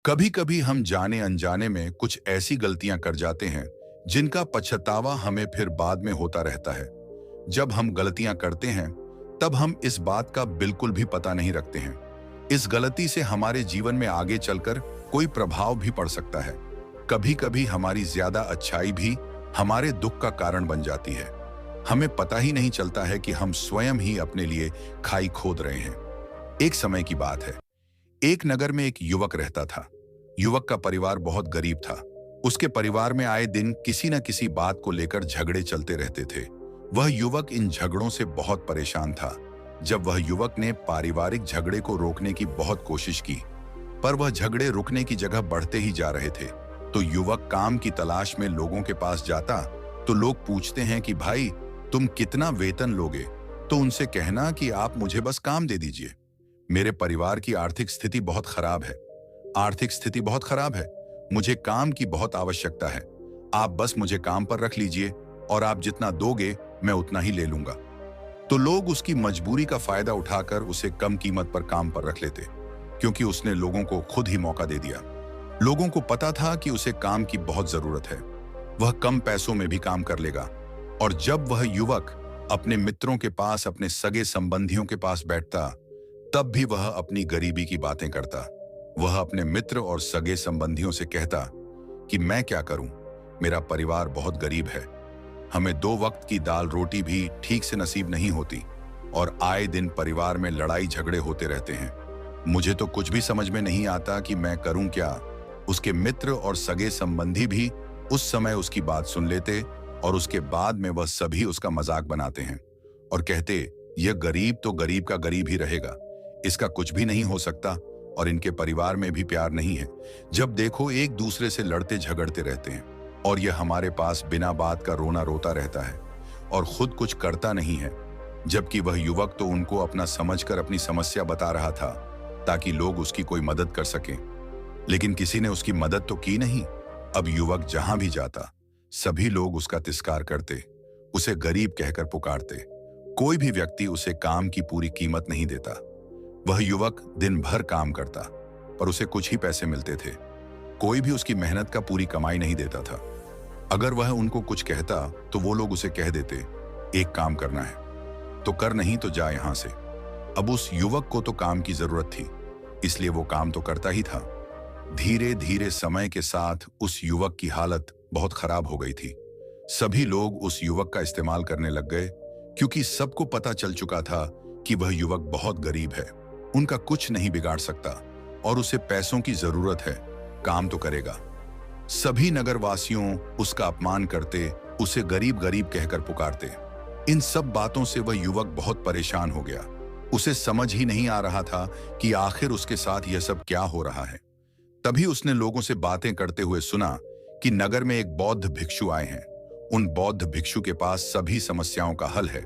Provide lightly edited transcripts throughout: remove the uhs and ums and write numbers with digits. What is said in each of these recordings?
कभी कभी हम जाने अनजाने में कुछ ऐसी गलतियां कर जाते हैं जिनका पछतावा हमें फिर बाद में होता रहता है। जब हम गलतियां करते हैं तब हम इस बात का बिल्कुल भी पता नहीं रखते हैं। इस गलती से हमारे जीवन में आगे चलकर कोई प्रभाव भी पड़ सकता है। कभी कभी हमारी ज्यादा अच्छाई भी हमारे दुख का कारण बन जाती है। हमें पता ही नहीं चलता है कि हम स्वयं ही अपने लिए खाई खोद रहे हैं। एक समय की बात है। एक नगर में एक युवक रहता था। युवक का परिवार बहुत गरीब था। उसके परिवार में आए दिन किसी न किसी बात को लेकर झगड़े चलते रहते थे। वह युवक इन झगड़ों से बहुत परेशान था। जब वह युवक ने पारिवारिक झगड़े को रोकने की बहुत कोशिश की, पर वह झगड़े रुकने की जगह बढ़ते ही जा रहे थे। तो युवक काम की तलाश में लोगों के पास जाता तो लोग पूछते हैं कि भाई, तुम कितना वेतन लोगे? तो उनसे कहना कि आप मुझे बस काम दे दीजिए। मेरे परिवार की आर्थिक स्थिति बहुत खराब है। आर्थिक स्थिति बहुत खराब है। मुझे काम की बहुत आवश्यकता है। आप बस मुझे काम पर रख लीजिए और आप जितना दोगे मैं उतना ही ले लूंगा। तो लोग उसकी मजबूरी का फायदा उठाकर उसे कम कीमत पर काम पर रख लेते, क्योंकि उसने लोगों को खुद ही मौका दे दिया। लोगों को पता था कि उसे काम की बहुत जरूरत है। वह कम पैसों में भी काम कर लेगा। और जब वह युवक अपने मित्रों के पास, अपने सगे संबंधियों के पास बैठता, तब भी वह अपनी गरीबी की बातें करता। वह अपने मित्र और सगे संबंधियों से कहता कि मैं क्या करूं, मेरा परिवार बहुत गरीब है। हमें 2 वक्त की दाल रोटी भी ठीक से नसीब नहीं होती और आए दिन परिवार में लड़ाई झगड़े होते रहते हैं। मुझे तो कुछ भी समझ में नहीं आता कि मैं करूं क्या। उसके मित्र और सगे संबंधी भी उस समय उसकी बात सुन लेते और उसके बाद में वह सभी उसका मजाक बनाते हैं और कहते, यह गरीब तो गरीब का गरीब ही रहेगा, इसका कुछ भी नहीं हो सकता और इनके परिवार में भी प्यार नहीं है। जब देखो एक दूसरे से लड़ते झगड़ते रहते हैं और यह हमारे पास बिना बात का रोना रोता रहता है और खुद कुछ करता नहीं है। जबकि वह युवक तो उनको अपना समझकर अपनी समस्या बता रहा था ताकि लोग उसकी कोई मदद कर सकें, लेकिन किसी ने उसकी मदद तो की नहीं। अब युवक जहां भी जाता सभी लोग उसका तिरस्कार करते, उसे गरीब कहकर पुकारते। कोई भी व्यक्ति उसे काम की पूरी कीमत नहीं देता। वह युवक दिन भर काम करता पर उसे कुछ ही पैसे मिलते थे। कोई भी उसकी मेहनत का पूरी कमाई नहीं देता था। अगर वह उनको कुछ कहता तो वो लोग उसे कह देते, एक काम करना है तो कर, नहीं तो जा यहां से। अब उस युवक को तो काम की जरूरत थी, इसलिए वो काम तो करता ही था। धीरे धीरे समय के साथ उस युवक की हालत बहुत खराब हो गई थी। सभी लोग उस युवक का इस्तेमाल करने लग गए, क्योंकि सबको पता चल चुका था कि वह युवक बहुत गरीब है, उनका कुछ नहीं बिगाड़ सकता और उसे पैसों की जरूरत है, काम तो करेगा। सभी नगरवासियों उसका अपमान करते, उसे गरीब गरीब कहकर पुकारते। इन सब बातों से वह युवक बहुत परेशान हो गया। उसे समझ ही नहीं आ रहा था कि आखिर उसके साथ यह सब क्या हो रहा है। तभी उसने लोगों से बातें करते हुए सुना कि नगर में एक बौद्ध भिक्षु आए हैं। उन बौद्ध भिक्षु के पास सभी समस्याओं का हल है।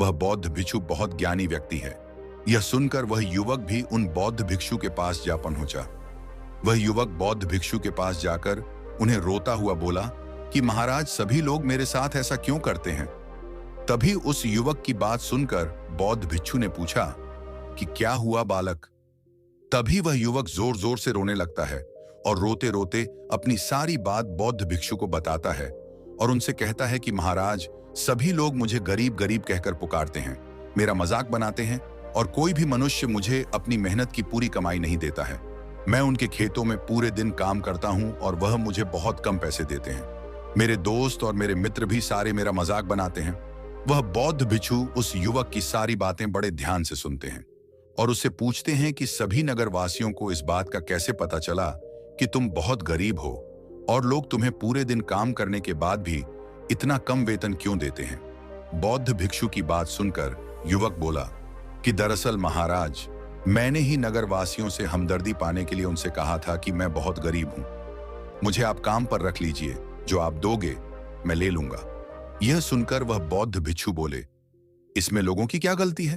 वह बौद्ध भिक्षु बहुत ज्ञानी व्यक्ति है। यह सुनकर वह युवक भी उन बौद्ध भिक्षु के पास जा पहुंचा। वह युवक बौद्ध भिक्षु के पास जाकर उन्हें रोता हुआ बोला कि महाराज, सभी लोग मेरे साथ ऐसा क्यों करते हैं? तभी उस युवक की बात सुनकर बौद्ध भिक्षु ने पूछा कि क्या हुआ बालक? तभी वह युवक जोर जोर से रोने लगता है और रोते रोते अपनी सारी बात बौद्ध भिक्षु को बताता है और उनसे कहता है कि महाराज, सभी लोग मुझे गरीब गरीब कहकर पुकारते हैं, मेरा मजाक बनाते हैं और कोई भी मनुष्य मुझे अपनी मेहनत की पूरी कमाई नहीं देता है। मैं उनके खेतों में पूरे दिन काम करता हूं और वह मुझे बहुत कम पैसे देते हैं। मेरे दोस्त और मेरे मित्र भी सारे मेरा मजाक बनाते हैं। वह बौद्ध भिक्षु उस युवक की सारी बातें बड़े ध्यान से सुनते हैं और उससे पूछते हैं कि सभी नगरवासियों को इस बात का कैसे पता चला कि तुम बहुत गरीब हो और लोग तुम्हें पूरे दिन काम करने के बाद भी इतना कम वेतन क्यों देते हैं? बौद्ध भिक्षु की बात सुनकर युवक बोला कि दरअसल महाराज, मैंने ही नगरवासियों से हमदर्दी पाने के लिए उनसे कहा था कि मैं बहुत गरीब हूं, मुझे आप काम पर रख लीजिए, जो आप दोगे मैं ले लूंगा। यह सुनकर वह बौद्ध भिक्षु बोले, इसमें लोगों की क्या गलती है?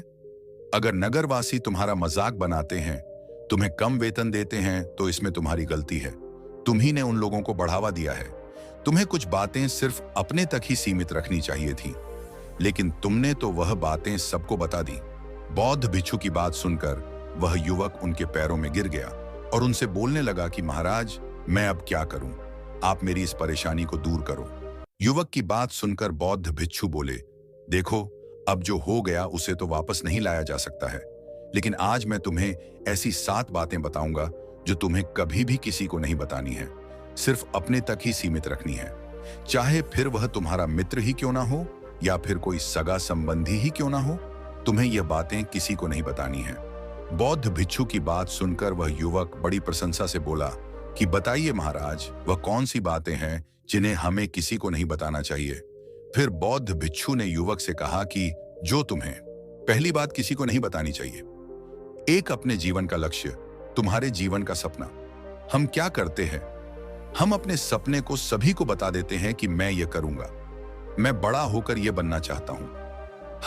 अगर नगरवासी तुम्हारा मजाक बनाते हैं, तुम्हें कम वेतन देते हैं, तो इसमें तुम्हारी गलती है। तुम्ही ने उन लोगों को बढ़ावा दिया है। तुम्हें कुछ बातें सिर्फ अपने तक ही सीमित रखनी चाहिए थी, लेकिन तुमने तो वह बातें सबको बता दी। बौद्ध भिक्षु की बात सुनकर वह युवक उनके पैरों में गिर गया और उनसे बोलने लगा कि महाराज, मैं अब क्या करूं? आप मेरी इस परेशानी को दूर करो। युवक की बात सुनकर बौद्ध भिक्षु बोले, देखो, अब जो हो गया उसे तो वापस नहीं लाया जा सकता है, लेकिन आज मैं तुम्हें ऐसी 7 बातें बताऊंगा जो तुम्हें कभी भी किसी को नहीं बतानी है, सिर्फ अपने तक ही सीमित रखनी है। चाहे फिर वह तुम्हारा मित्र ही क्यों ना हो या फिर कोई सगा संबंधी ही क्यों ना हो, तुम्हें यह बातें किसी को नहीं बतानी है। बौद्ध भिक्षु की बात सुनकर वह युवक बड़ी प्रशंसा से बोला कि बताइए महाराज, वह कौन सी बातें हैं जिन्हें हमें किसी को नहीं बताना चाहिए। फिर बौद्ध भिक्षु ने युवक से कहा कि जो तुम्हें पहली बात किसी को नहीं बतानी चाहिए, एक अपने जीवन का लक्ष्य, तुम्हारे जीवन का सपना। हम क्या करते हैं, हम अपने सपने को सभी को बता देते हैं कि मैं ये करूंगा, मैं बड़ा होकर ये बनना चाहता हूं।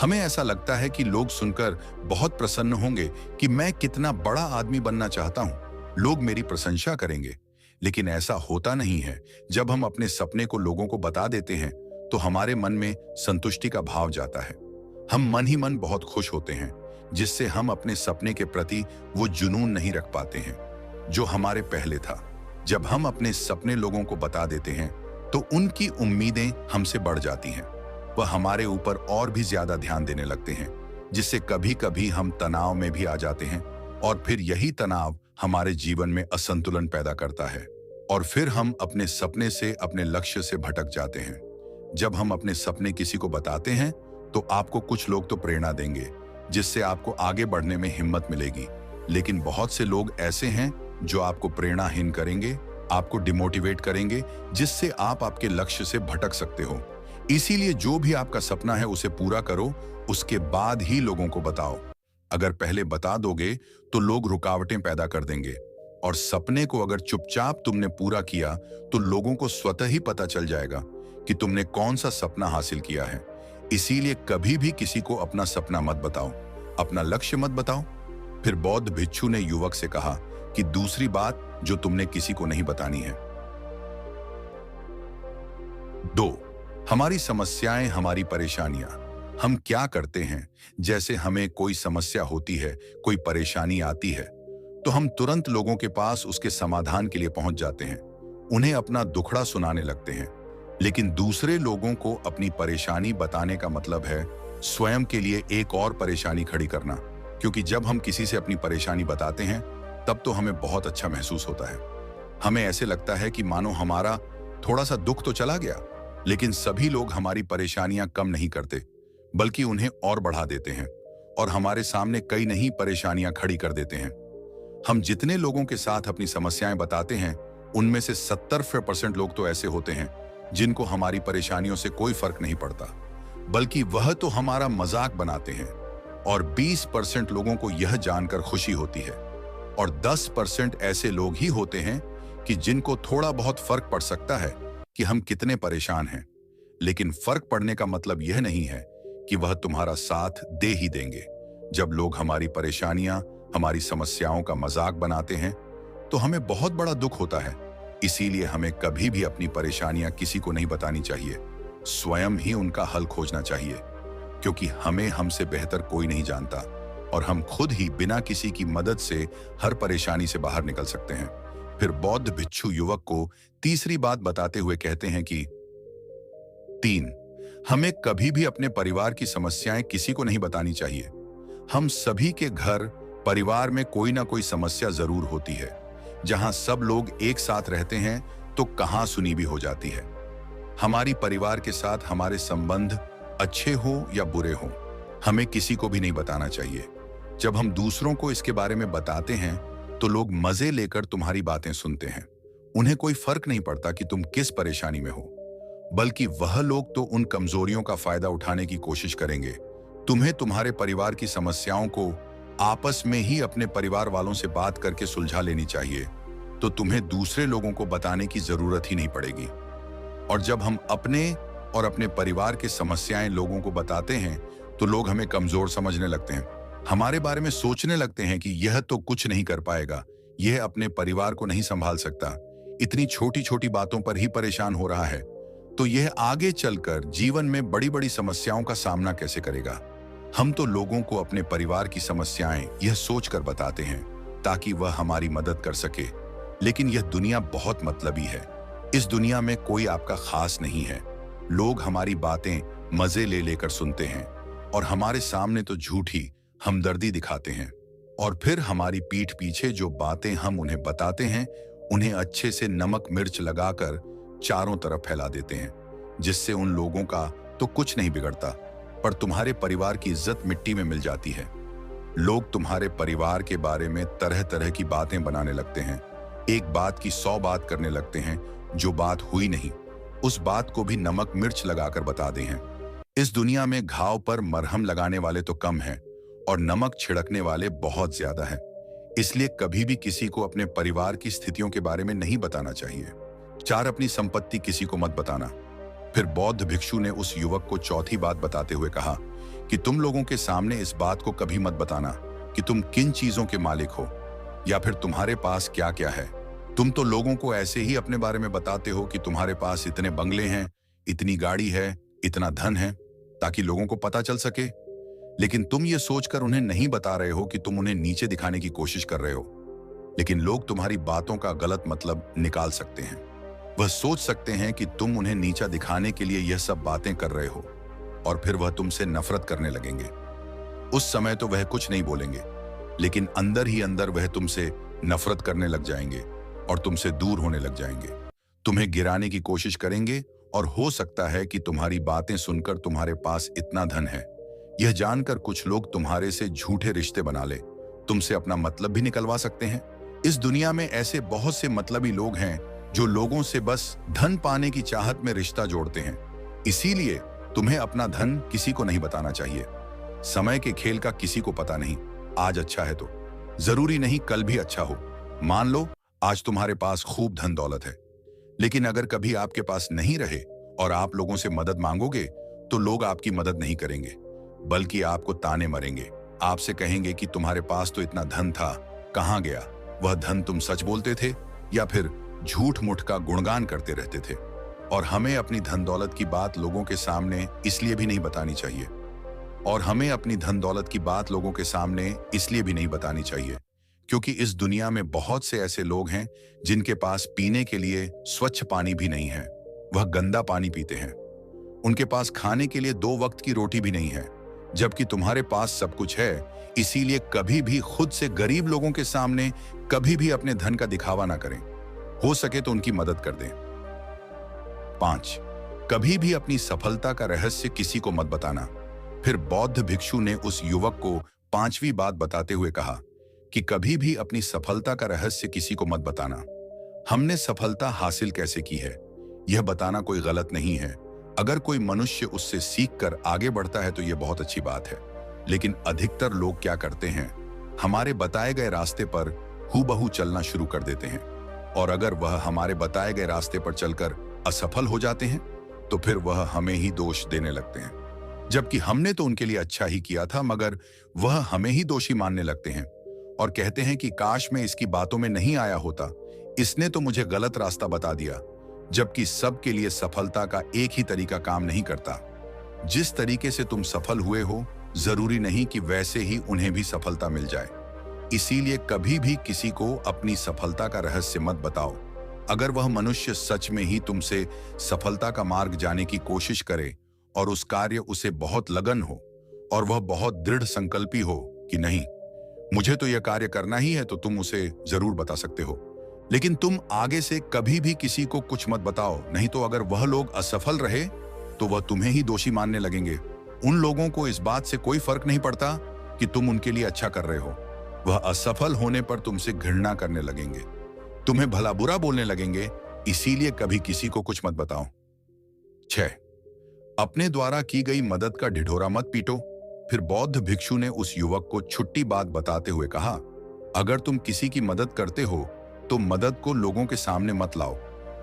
हमें ऐसा लगता है कि लोग सुनकर बहुत प्रसन्न होंगे कि मैं कितना बड़ा आदमी बनना चाहता हूं, लोग मेरी प्रशंसा करेंगे। लेकिन ऐसा होता नहीं है। जब हम अपने सपने को लोगों को बता देते हैं तो हमारे मन में संतुष्टि का भाव जाता है। हम मन ही मन बहुत खुश होते हैं, जिससे हम अपने सपने के प्रति वो जुनून नहीं रख पाते हैं जो हमारे पहले था। जब हम अपने सपने लोगों को बता देते हैं तो उनकी उम्मीदें हमसे बढ़ जाती हैं। वह हमारे ऊपर और भी ज्यादा ध्यान देने लगते हैं, जिससे कभी कभी हम तनाव में भी आ जाते हैं और फिर यही तनाव हमारे जीवन में असंतुलन पैदा करता है और फिर हम अपने सपने से, अपने लक्ष्य से भटक जाते हैं। जब हम अपने सपने किसी को बताते हैं तो आपको कुछ लोग तो प्रेरणा देंगे, जिससे आपको आगे बढ़ने में हिम्मत मिलेगी, लेकिन बहुत से लोग ऐसे हैं जो आपको प्रेरणाहीन करेंगे, आपको डिमोटिवेट करेंगे, जिससे आप आपके लक्ष्य से भटक सकते हो। इसीलिए जो भी आपका सपना है उसे पूरा करो, उसके बाद ही लोगों को बताओ। अगर पहले बता दोगे तो लोग रुकावटें पैदा कर देंगे, और सपने को अगर चुपचाप तुमने पूरा किया तो लोगों को स्वतः ही पता चल जाएगा कि तुमने कौन सा सपना हासिल किया है। इसीलिए कभी भी किसी को अपना सपना मत बताओ, अपना लक्ष्य मत बताओ। फिर बौद्ध भिक्षु ने युवक से कहा कि दूसरी बात जो तुमने किसी को नहीं बतानी है। 2, हमारी समस्याएं, हमारी परेशानियां। हम क्या करते हैं, जैसे हमें कोई समस्या होती है, कोई परेशानी आती है, तो हम तुरंत लोगों के पास उसके समाधान के लिए पहुंच जाते हैं, उन्हें अपना दुखड़ा सुनाने लगते हैं। लेकिन दूसरे लोगों को अपनी परेशानी बताने का मतलब है स्वयं के लिए एक और परेशानी खड़ी करना, क्योंकि जब हम किसी से अपनी परेशानी बताते हैं तब तो हमें बहुत अच्छा महसूस होता है। हमें ऐसे लगता है कि मानो हमारा थोड़ा सा दुख तो चला गया, लेकिन सभी लोग हमारी परेशानियां कम नहीं करते, बल्कि उन्हें और बढ़ा देते हैं और हमारे सामने कई नई परेशानियां खड़ी कर देते हैं। हम जितने लोगों के साथ अपनी समस्याएं बताते हैं, उनमें से 70% लोग तो ऐसे होते हैं जिनको हमारी परेशानियों से कोई फर्क नहीं पड़ता, बल्कि वह तो हमारा मजाक बनाते हैं। और 20% लोगों को यह जानकर खुशी होती है, और 10% ऐसे लोग ही होते हैं कि जिनको थोड़ा बहुत फर्क पड़ सकता है कि हम कितने परेशान हैं। लेकिन फर्क पड़ने का मतलब यह नहीं है कि वह तुम्हारा साथ दे ही देंगे। जब लोग हमारी परेशानियां, हमारी समस्याओं का मजाक बनाते हैं तो हमें बहुत बड़ा दुख होता है। इसीलिए हमें कभी भी अपनी परेशानियां किसी को नहीं बतानी चाहिए, स्वयं ही उनका हल खोजना चाहिए, क्योंकि हमें हमसे बेहतर कोई नहीं जानता और हम खुद ही बिना किसी की मदद से हर परेशानी से बाहर निकल सकते हैं। फिर बौद्ध भिक्षु युवक को तीसरी बात बताते हुए कहते हैं कि 3, हमें कभी भी अपने परिवार की समस्याएं किसी को नहीं बतानी चाहिए। हम सभी के घर, परिवार में कोई ना कोई समस्या जरूर होती है। जहां सब लोग एक साथ रहते हैं तो कहां सुनी भी हो जाती है। हमारी परिवार के साथ हमारे संबंध अच्छे हो या बुरे हो, हमें किसी को भी नहीं बताना चाहिए। जब हम दूसरों को इसके बारे में बताते हैं तो लोग मजे लेकर तुम्हारी बातें सुनते हैं। उन्हें कोई फर्क नहीं पड़ता कि तुम किस परेशानी में हो, बल्कि वह लोग तो उन कमजोरियों का फायदा उठाने की कोशिश करेंगे। तुम्हें तुम्हारे परिवार की समस्याओं को आपस में ही अपने परिवार वालों से बात करके सुलझा लेनी चाहिए, तो तुम्हें दूसरे लोगों को बताने की जरूरत ही नहीं पड़ेगी। और जब हम अपने और अपने परिवार की समस्याएं लोगों को बताते हैं तो लोग हमें कमजोर समझने लगते हैं, हमारे बारे में सोचने लगते हैं कि यह तो कुछ नहीं कर पाएगा, यह अपने परिवार को नहीं संभाल सकता, इतनी छोटी छोटी बातों पर ही परेशान हो रहा है, तो यह आगे चलकर जीवन में बड़ी बड़ी समस्याओं का सामना कैसे करेगा। हम तो लोगों को अपने परिवार की समस्याएं यह सोचकर बताते हैं ताकि वह हमारी मदद कर सके। लेकिन यह दुनिया बहुत मतलबी है। इस दुनिया में कोई आपका खास नहीं है। लोग हमारी बातें मजे ले लेकर सुनते हैं और हमारे सामने तो झूठी हमदर्दी दिखाते हैं, और फिर हमारी पीठ पीछे जो बातें हम उन्हें बताते हैं उन्हें अच्छे से नमक मिर्च लगाकर चारों तरफ फैला देते हैं, जिससे उन लोगों का तो कुछ नहीं बिगड़ता, पर तुम्हारे परिवार की इज्जत मिट्टी में मिल जाती है। लोग तुम्हारे परिवार के बारे में तरह तरह की बातें बनाने लगते हैं। एक बात की 100 बात करने लगते हैं। जो बात हुई नहीं उस बात को भी नमक मिर्च लगाकर बता दे हैं। इस दुनिया में घाव पर मरहम लगाने वाले तो कम हैं और नमक छिड़कने वाले बहुत ज्यादा हैं। इसलिए कभी भी किसी को अपने परिवार की स्थितियों के बारे में नहीं बताना चाहिए। 4, अपनी संपत्ति किसी को मत बताना। फिर बौद्ध भिक्षु ने उस युवक को चौथी बात बताते हुए कहा कि तुम लोगों के सामने इस बात को कभी मत बताना कि तुम किन चीजों के मालिक हो या फिर तुम्हारे पास क्या क्या है। तुम तो लोगों को ऐसे ही अपने बारे में बताते हो कि तुम्हारे पास इतने बंगले हैं, इतनी गाड़ी है, इतना धन है, ताकि लोगों को पता चल सके। लेकिन तुम ये सोचकर उन्हें नहीं बता रहे हो कि तुम उन्हें नीचे दिखाने की कोशिश कर रहे हो। लेकिन लोग तुम्हारी बातों का गलत मतलब निकाल सकते हैं। वह सोच सकते हैं कि तुम उन्हें नीचा दिखाने के लिए यह सब बातें कर रहे हो, और फिर वह तुमसे नफरत करने लगेंगे। उस समय तो वह कुछ नहीं बोलेंगे, लेकिन अंदर ही अंदर वह तुमसे नफरत करने लग जाएंगे और तुमसे दूर होने लग जाएंगे। तुम्हें गिराने की कोशिश करेंगे और हो सकता है कि तुम्हारी बातें सुनकर तुम्हारे पास इतना धन है, यह जानकर कुछ लोग तुम्हारे से झूठे रिश्ते बना ले, तुमसे अपना मतलब भी निकलवा सकते हैं। इस दुनिया में ऐसे बहुत से मतलबी लोग हैं जो लोगों से बस धन पाने की चाहत में रिश्ता जोड़ते हैं। इसीलिए तुम्हें अपना धन किसी को नहीं बताना चाहिए। समय के खेल का किसी को पता नहीं। आज अच्छा है तो जरूरी नहीं कल भी अच्छा हो। मान लो आज तुम्हारे पास खूब धन दौलत है, लेकिन अगर कभी आपके पास नहीं रहे और आप लोगों से मदद मांगोगे तो लोग आपकी मदद नहीं करेंगे, बल्कि आपको ताने मरेंगे। आपसे कहेंगे कि तुम्हारे पास तो इतना धन था, कहां गया वह धन? तुम सच बोलते थे या फिर झूठ मूठ का गुणगान करते रहते थे? और हमें अपनी धन दौलत की बात लोगों के सामने इसलिए भी नहीं बतानी चाहिए क्योंकि इस दुनिया में बहुत से ऐसे लोग हैं जिनके पास पीने के लिए स्वच्छ पानी भी नहीं है, वह गंदा पानी पीते हैं। उनके पास खाने के लिए 2 वक्त की रोटी भी नहीं है, जबकि तुम्हारे पास सब कुछ है। इसीलिए कभी भी खुद से गरीब लोगों के सामने कभी भी अपने धन का दिखावा ना करें। हो सके तो उनकी मदद कर दें। 5, कभी भी अपनी सफलता का रहस्य किसी को मत बताना। फिर बौद्ध भिक्षु ने उस युवक को 5वीं बात बताते हुए कहा कि कभी भी अपनी सफलता का रहस्य किसी को मत बताना। हमने सफलता हासिल कैसे की है यह बताना कोई गलत नहीं है। अगर कोई मनुष्य उससे सीखकर आगे बढ़ता है तो यह बहुत अच्छी बात है। लेकिन अधिकतर लोग क्या करते हैं, हमारे बताए गए रास्ते पर हूबहू चलना शुरू कर देते हैं, और अगर वह हमारे बताए गए रास्ते पर चलकर असफल हो जाते हैं तो फिर वह हमें ही दोष देने लगते हैं, जबकि हमने तो उनके लिए अच्छा ही किया था, मगर वह हमें ही दोषी मानने लगते हैं और कहते हैं कि काश मैं इसकी बातों में नहीं आया होता, इसने तो मुझे गलत रास्ता बता दिया। जबकि सबके लिए सफलता का एक ही तरीका काम नहीं करता। जिस तरीके से तुम सफल हुए हो जरूरी नहीं कि वैसे ही उन्हें भी सफलता मिल जाए। इसीलिए कभी भी किसी को अपनी सफलता का रहस्य मत बताओ। अगर वह मनुष्य सच में ही तुमसे सफलता का मार्ग जाने की कोशिश करे और उस कार्य उसे बहुत लगन हो और वह बहुत दृढ़ संकल्पी हो कि नहीं मुझे तो यह कार्य करना ही है, तो तुम उसे जरूर बता सकते हो। लेकिन तुम आगे से कभी भी किसी को कुछ मत बताओ, नहीं तो अगर वह लोग असफल रहे तो वह तुम्हें ही दोषी मानने लगेंगे। उन लोगों को इस बात से कोई फर्क नहीं पड़ता कि तुम उनके लिए अच्छा कर रहे हो। वह असफल होने पर तुमसे घृणा करने लगेंगे, तुम्हें भला बुरा बोलने लगेंगे। इसीलिए कभी किसी को कुछ मत बताओ। 6, अपने द्वारा की गई मदद का ढिढोरा मत पीटो। फिर बौद्ध भिक्षु ने उस युवक को छुट्टी बात बताते हुए कहा, अगर तुम किसी की मदद करते हो तो मदद को लोगों के सामने मत लाओ,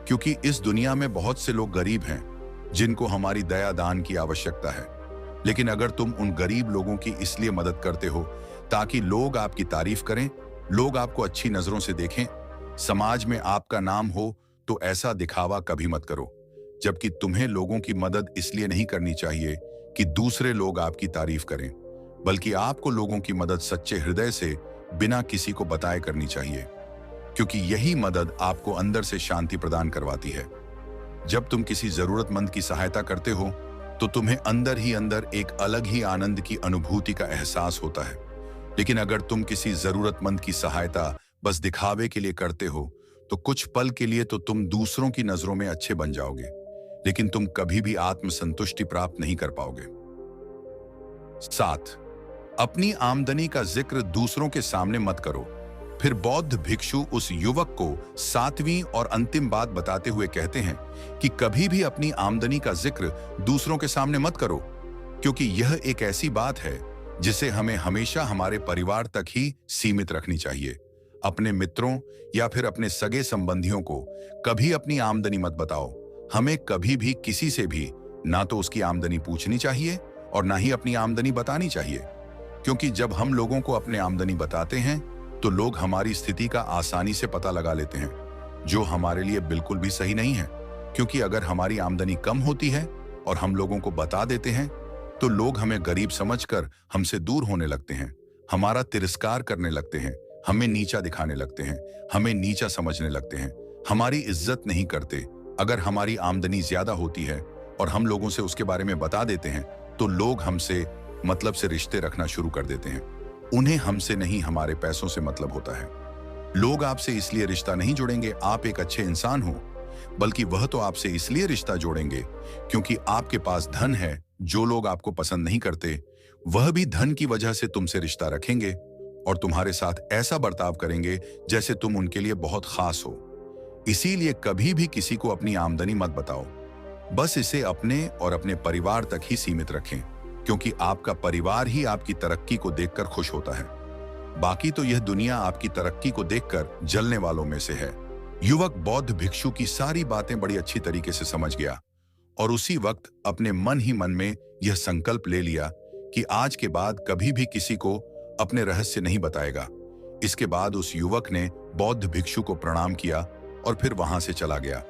क्योंकि इस दुनिया में बहुत से लोग गरीब हैं जिनको हमारी दया दान की आवश्यकता है। लेकिन अगर तुम उन गरीब लोगों की इसलिए मदद करते हो ताकि लोग आपकी तारीफ करें, लोग आपको अच्छी नजरों से देखें, समाज में आपका नाम हो, तो ऐसा दिखावा कभी मत करो। जबकि तुम्हें लोगों की मदद इसलिए नहीं करनी चाहिए कि दूसरे लोग आपकी तारीफ करें, बल्कि आपको लोगों की मदद सच्चे हृदय से बिना किसी को बताए करनी चाहिए, क्योंकि यही मदद आपको अंदर से शांति प्रदान करवाती है। जब तुम किसी जरूरतमंद की सहायता करते हो तो तुम्हें अंदर ही अंदर एक अलग ही आनंद की अनुभूति का एहसास होता है। लेकिन अगर तुम किसी जरूरतमंद की सहायता बस दिखावे के लिए करते हो तो कुछ पल के लिए तो तुम दूसरों की नजरों में अच्छे बन जाओगे, लेकिन तुम कभी भी आत्मसंतुष्टि प्राप्त नहीं कर पाओगे। 7, अपनी आमदनी का जिक्र दूसरों के सामने मत करो। फिर बौद्ध भिक्षु उस युवक को 7वीं और अंतिम बात बताते हुए कहते हैं कि कभी भी अपनी आमदनी का जिक्र दूसरों के सामने मत करो, क्योंकि यह एक ऐसी बात है जिसे हमें हमेशा हमारे परिवार तक ही सीमित रखनी चाहिए। अपने मित्रों या फिर अपने सगे संबंधियों को कभी अपनी आमदनी मत बताओ। हमें कभी भी किसी से भी ना तो उसकी आमदनी पूछनी चाहिए और ना ही अपनी आमदनी बतानी चाहिए, क्योंकि जब हम लोगों को अपने आमदनी बताते हैं तो लोग हमारी स्थिति का आसानी से पता लगा लेते हैं, जो हमारे लिए बिल्कुल भी सही नहीं है। क्योंकि अगर हमारी आमदनी कम होती है और हम लोगों को बता देते हैं तो लोग हमें गरीब समझकर हमसे दूर होने लगते हैं, हमारा तिरस्कार करने लगते हैं, हमें नीचा दिखाने लगते हैं, हमें नीचा समझने लगते हैं, हमारी इज्जत नहीं करते। अगर हमारी आमदनी ज्यादा होती है और हम लोगों से उसके बारे में बता देते हैं तो लोग हमसे मतलब से रिश्ते रखना शुरू कर देते हैं। उन्हें हमसे नहीं, हमारे पैसों से मतलब होता है। लोग आपसे इसलिए रिश्ता नहीं जोड़ेंगे आप एक अच्छे इंसान हो, बल्कि वह तो आपसे इसलिए रिश्ता जोड़ेंगे क्योंकि आपके पास धन है। जो लोग आपको पसंद नहीं करते वह भी धन की वजह से तुमसे रिश्ता रखेंगे और तुम्हारे साथ ऐसा बर्ताव करेंगे जैसे तुम उनके लिए बहुत खास हो। इसीलिए कभी भी किसी को अपनी आमदनी मत बताओ, बस इसे अपने और अपने परिवार तक ही सीमित रखें, क्योंकि आपका परिवार ही आपकी तरक्की को देखकर खुश होता है। बाकी तो यह दुनिया आपकी तरक्की को देखकर जलने वालों में से है। युवक बौद्ध भिक्षु की सारी बातें बड़ी अच्छी तरीके से समझ गया और उसी वक्त अपने मन ही मन में यह संकल्प ले लिया कि आज के बाद कभी भी किसी को अपने रहस्य नहीं बताएगा। इसके बाद उस युवक ने बौद्ध भिक्षु को प्रणाम किया और फिर वहां से चला गया।